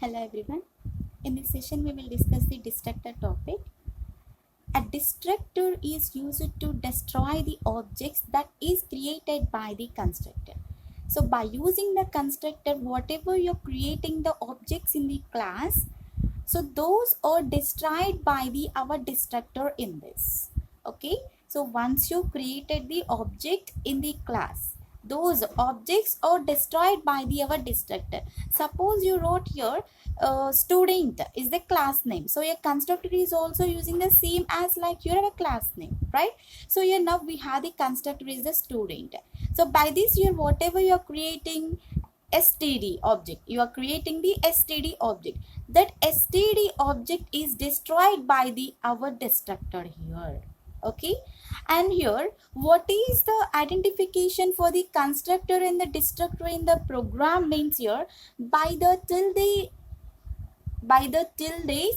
Hello everyone. In this session we will discuss the destructor topic. A destructor is used to destroy the objects that is created by the constructor. So by using the constructor, whatever you're creating the objects in the class, so those are destroyed by the our destructor in this. Okay, so once you created the object in the class, those objects are destroyed by the our destructor. Suppose you wrote here student is the class name, so your constructor is also using the same as like your class name, right? So here now we have the constructor is the student. So by this here whatever you are creating std object, you are creating the std object. That std object is destroyed by the our destructor here. Okay, and here what is the identification for the constructor and the destructor in the program means here by the tilde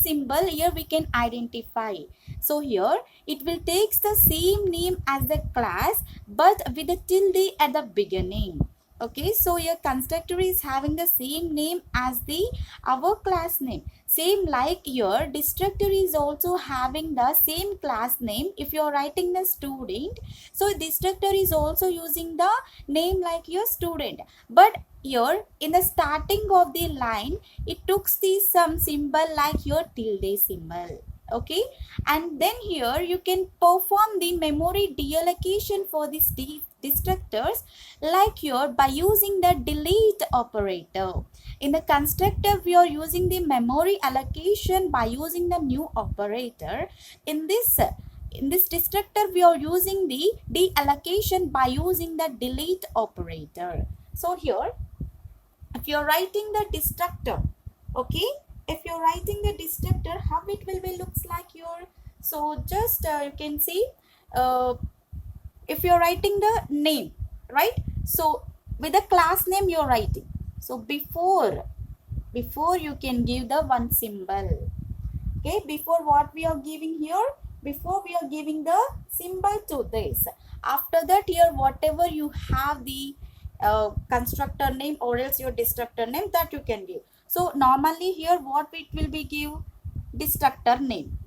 symbol here we can identify. So here it will takes the same name as the class but with the tilde at the beginning. Okay, so your constructor is having the same name as the our class name. Same like your destructor is also having the same class name. If you are writing the student, so destructor is also using the name like your student. But here in the starting of the line, it took the some symbol like your tilde symbol. Okay, and then here you can perform the memory deallocation for these destructors like here by using the delete operator. In the constructor we are using the memory allocation by using the new operator. In this destructor we are using the deallocation by using the delete operator. So here if you're writing the destructor, okay, if you're writing the destructor, how it will be looks like your, so just you can see if you're writing the name, right? So with the class name you're writing, so before you can give the one symbol. Okay, before what we are giving here, before we are giving the symbol to this, after that here whatever you have the constructor name or else your destructor name that you can give. So normally here what it will be give destructor name,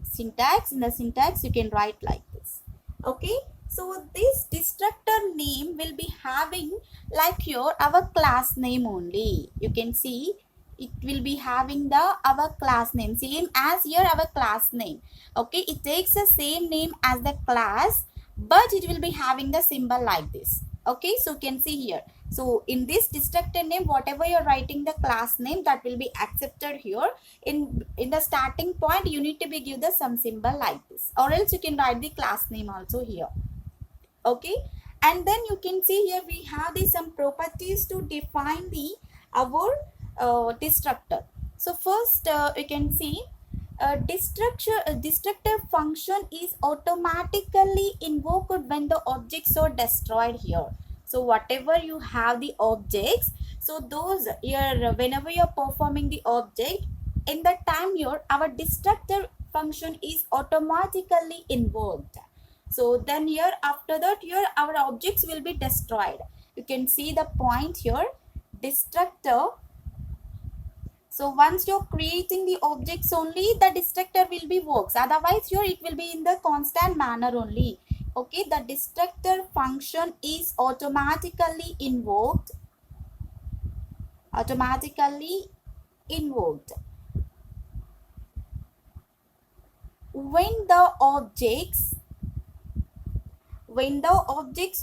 syntax. In the syntax you can write like this. Okay, so this destructor name will be having like here our class name only. You can see it will be having the our class name same as here our class name. Okay, it takes the same name as the class but it will be having the symbol like this. Okay, so you can see here, so in this destructor name whatever you're writing the class name that will be accepted here. In the starting point you need to be give the some symbol like this or else you can write the class name also here. Okay, and then you can see here we have the some properties to define the our destructor. So first you can see destructor function is automatically invoked when the objects are destroyed here. So whatever you have the objects, so those here whenever you're performing the object in that time here our destructor function is automatically invoked. So then here after that here our objects will be destroyed. You can see the point here destructor. So once you're creating the objects only the destructor will be works, otherwise here it will be in the constant manner only. Okay, the destructor function is automatically invoked when the objects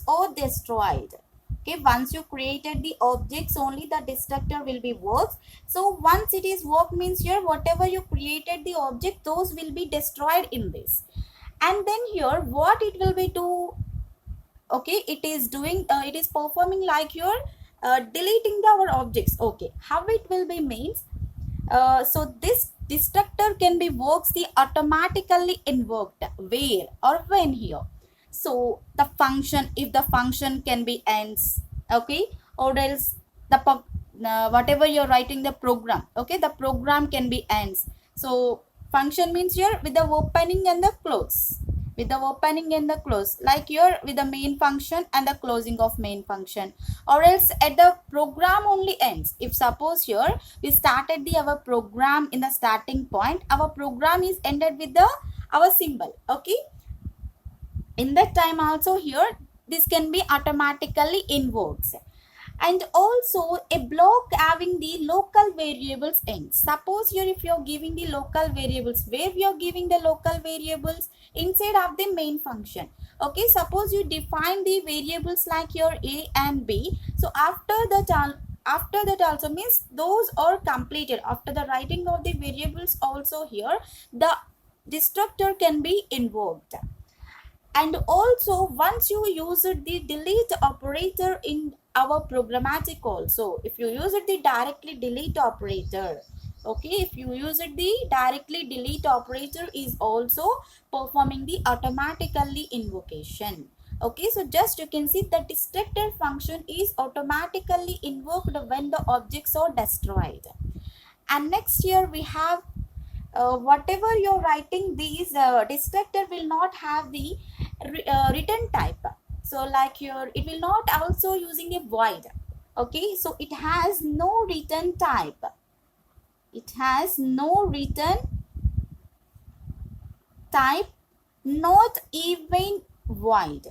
are destroyed. Okay, once you created the objects only the destructor will be works. So once it is work means here whatever you created the object those will be destroyed in this. And then here what it will be do, okay, it is doing it is performing like your deleting our objects. Okay, how it will be means so this destructor can be works the automatically invoked where or when here. So the function, if the function can be ends, okay, or else the whatever you're writing the program, okay, the program can be ends. So function means here with the opening and the close. with the opening and the close, like here with the main function and the closing of main function, or else at the program only ends. If suppose here we started our program in the starting point, our program is ended with the our symbol. Okay, in that time also here this can be automatically invoked. And also a block having the local variables ends. Suppose here if you are giving the local variables, where we are giving the local variables inside of the main function. Okay, suppose you define the variables like your a and b, so after that also means those are completed. After the writing of the variables also here the destructor can be invoked. And also once you use the delete operator in our programmatic also, if you use the directly delete operator, okay, if you use the directly delete operator is also performing the automatically invocation. Okay, so just you can see the destructor function is automatically invoked when the objects are destroyed. And next here we have whatever you're writing, these destructor will not have the return type. So like here it will not also using a void. Okay, so it has no return type, it has no return type, not even void.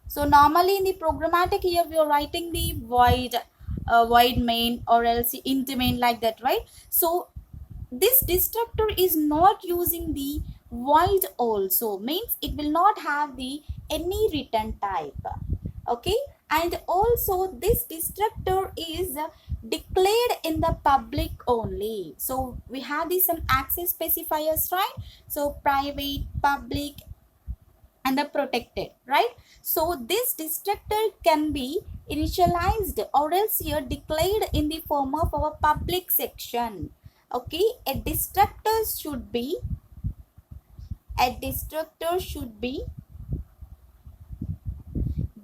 So normally in the programmatic here we are writing the void, void main or else int main, like that, right? So this destructor is not using the void also, means it will not have the any return type. Okay, and also this destructor is declared in the public only. So we have these some access specifiers, right? So private, public and the protected, right? So this destructor can be initialized or else here declared in the form of our public section. Okay, a destructor should be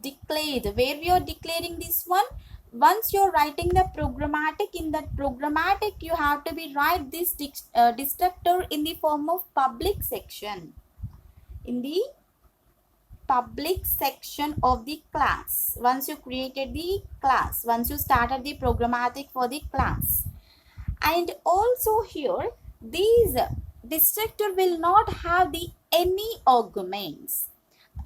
declared. Where we are declaring this one, once you're writing the programmatic, in that programmatic you have to be write this destructor in the form of public section, in the public section of the class. Once you created the class, once you started the programmatic for the class. And also here these destructor will not have the any arguments.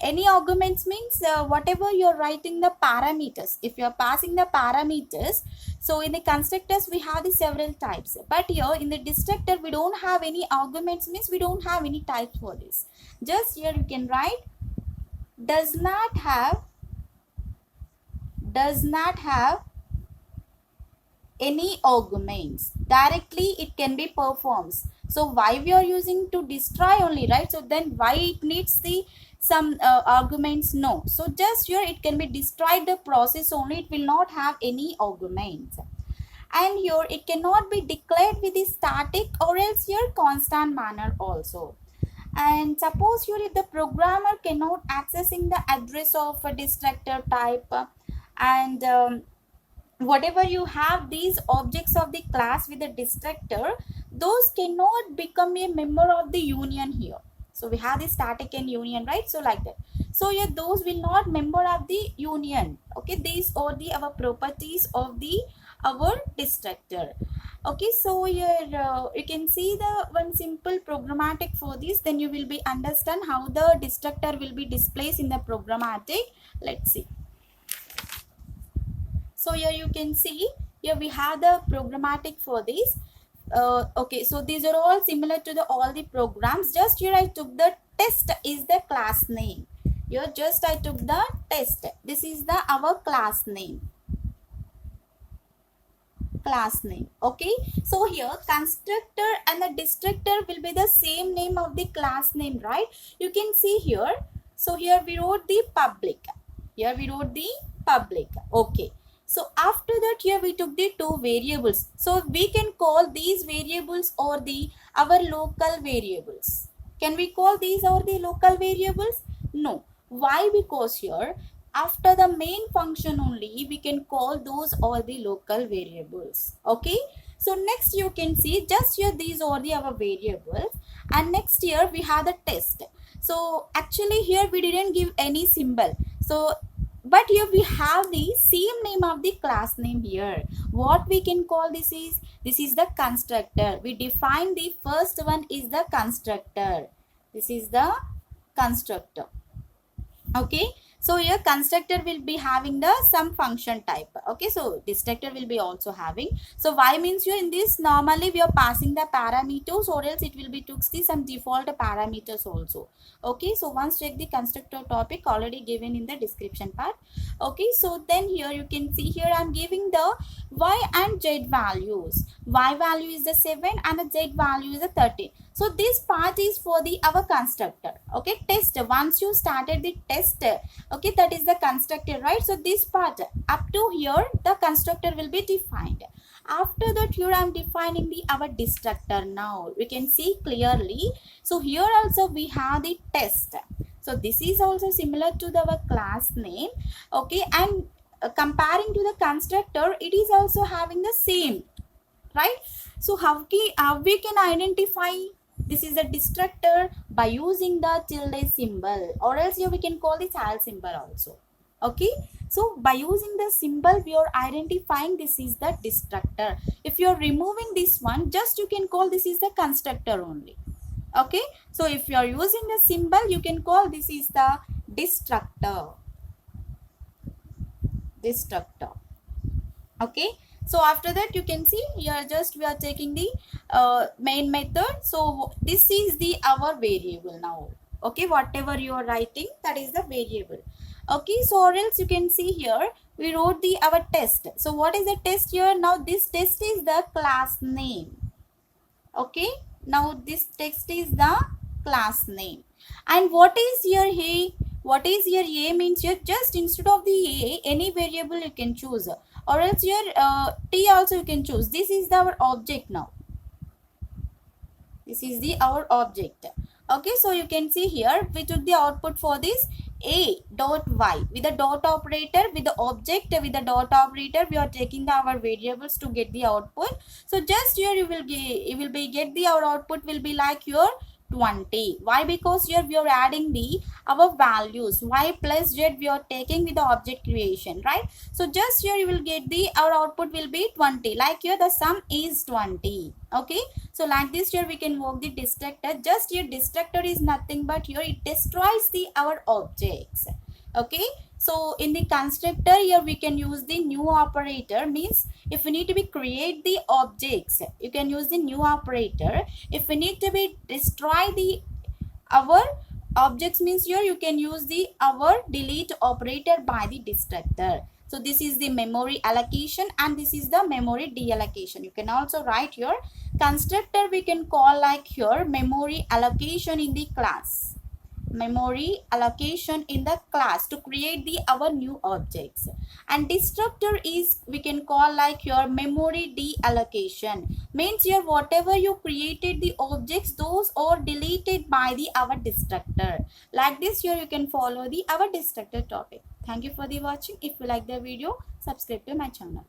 Any arguments means whatever you're writing the parameters, if you're passing the parameters. So in the constructors we have the several types, but here in the destructor we don't have any arguments, means we don't have any types for this. Just here you can write does not have any arguments. Directly it can be performs. So why we are using to destroy only, right? So then why it needs the some arguments? No. So just here it can be destroyed the process only, it will not have any arguments. And here it cannot be declared with the static or else here constant manner also. And suppose here if the programmer cannot accessing the address of a destructor type, and whatever you have these objects of the class with the destructor, those cannot become a member of the union here. So we have the static and union, right? So like that. So here those will not member of the union. Okay, these are the our properties of the our destructor. Okay, so here you can see the one simple programmatic for this, then you will be understand how the destructor will be displayed in the programmatic. Let's see. So here you can see, here we have the programmatic for this. Okay, so these are all similar to the all the programs. Just here I took the test is the class name. Here just I took the test. This is the our class name. Okay, so here constructor and the destructor will be the same name of the class name, right? You can see here. So here we wrote the public. Okay. So after that here we took the two variables. So we can call these variables or the our local variables. Can we call these or the local variables? No. Why? Because here after the main function only we can call those or the local variables. Okay. So next you can see just here these are the our variables, and next here we have the test. So actually here we didn't give any symbol. So but here we have the same name of the class name here. What we can call this is the constructor. We define the first one is the constructor. This is the constructor. Okay, so here constructor will be having the some function type. Okay, so destructor will be also having. So why means here in this normally we are passing the parameters, or else it will be took the some default parameters also. Okay, so once check the constructor topic already given in the description part. Okay, so then here you can see here I'm giving the y and z values. Y value is the 7 and the z value is the 13. So this part is for the our constructor. Okay, test. Once you started the test, okay, that is the constructor, right? So this part up to here the constructor will be defined. After that here I am defining the our destructor. Now we can see clearly. So here also we have the test. So this is also similar to the our class name. Okay, and comparing to the constructor, it is also having the same, right? So how we can identify this is a destructor by using the tilde symbol, or else here we can call the child symbol also. Okay, so by using the symbol we are identifying this is the destructor. If you are removing this one, just you can call this is the constructor only. Okay, so if you are using the symbol you can call this is the destructor. Okay, so after that you can see here just we are taking the main method. So this is the our variable now. Okay, whatever you are writing, that is the variable. Okay, so or else you can see here we wrote the our test. So what is the test here? Now this test is the class name. Okay, now this text is the class name. And what is your a? What is your a means here just instead of the a any variable you can choose, or else your t also you can choose. This is our object now. This is the our object. Okay, so you can see here we took the output for this a dot y with the dot operator, with the object with the dot operator we are taking the our variables to get the output. So just here you will get the our output will be like your 20. Why? Because here we are adding the our values y plus z we are taking with the object creation, right? So just here you will get the our output will be 20, like here the sum is 20. Okay, so like this here we can work the destructor. Just here destructor is nothing but here it destroys the our objects. Okay, so in the constructor here we can use the new operator. Means if we need to be create the objects, you can use the new operator. If we need to be destroy the our objects, means here you can use the our delete operator by the destructor. So this is the memory allocation and this is the memory deallocation. You can also write your constructor we can call like here memory allocation in the class. Memory allocation in the class to create the our new objects. And destructor is we can call like your memory deallocation. Means here whatever you created the objects, those are deleted by the our destructor. Like this here you can follow the our destructor topic. Thank you for the watching. If you like the video, subscribe to my channel.